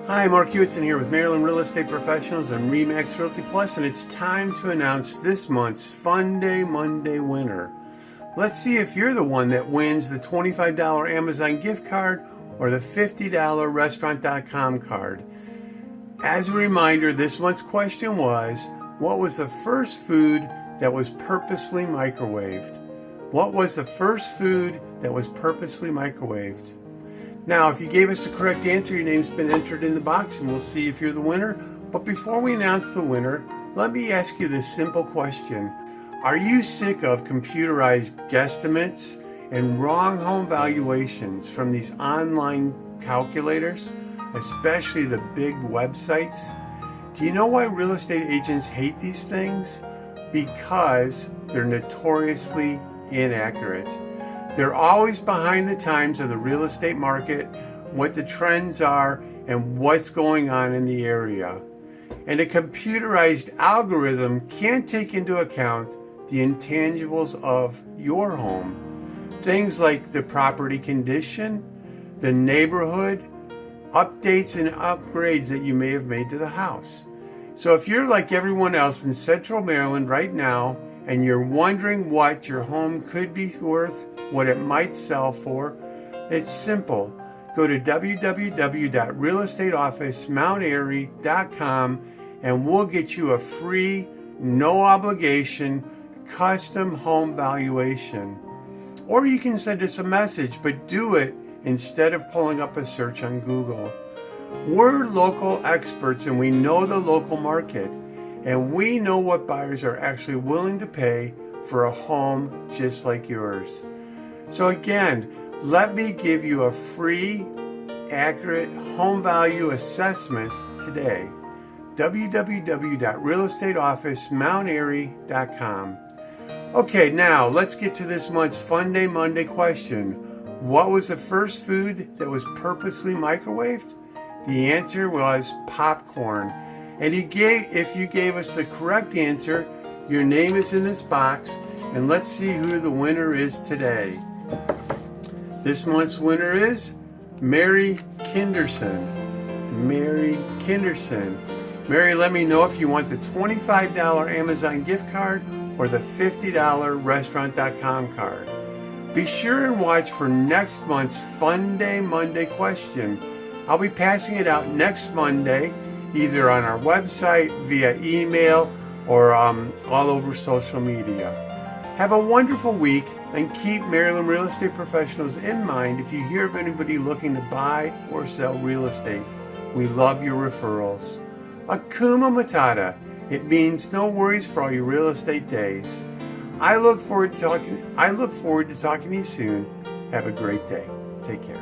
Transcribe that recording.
Hi, Mark Hewitson here with Maryland Real Estate Professionals and RE/MAX Realty Plus, and it's time to announce this month's Funday Monday winner. Let's see if you're the one that wins the $25 Amazon gift card or the $50 Restaurant.com card. As a reminder, this month's question was, what was the first food that was purposely microwaved? What was the first food that was purposely microwaved? Now, if you gave us the correct answer, your name's been entered in the box and we'll see if you're the winner. But before we announce the winner, let me ask you this simple question. Are you sick of computerized guesstimates and wrong home valuations from these online calculators, especially the big websites? Do you know why real estate agents hate these things? Because they're notoriously inaccurate. They're always behind the times of the real estate market, what the trends are, and what's going on in the area. And a computerized algorithm can't take into account the intangibles of your home. Things like the property condition, the neighborhood, updates and upgrades that you may have made to the house. So if you're like everyone else in Central Maryland right now, and you're wondering what your home could be worth, what it might sell for, it's simple. Go to www.realestateofficemountairy.com and we'll get you a free, no obligation, custom home valuation. Or you can send us a message, but do it instead of pulling up a search on Google. We're local experts and we know the local market. And we know what buyers are actually willing to pay for a home just like yours. So again, let me give you a free, accurate home value assessment today. www.realestateofficemountairy.com. Okay, now let's get to this month's Funday Monday question. What was the first food that was purposely microwaved? The answer was popcorn. And if you gave us the correct answer, your name is in this box, and let's see who the winner is today. This month's winner is Mary Kinderson. Mary Kinderson. Mary, let me know if you want the $25 Amazon gift card or the $50 Restaurant.com card. Be sure and watch for next month's Funday Monday question. I'll be passing it out next Monday, either on our website, via email, or all over social media. Have a wonderful week, and keep Maryland Real Estate Professionals in mind if you hear of anybody looking to buy or sell real estate. We love your referrals. Akuma Matata. It means no worries for all your real estate days. I look forward to talking to you soon. Have a great day. Take care.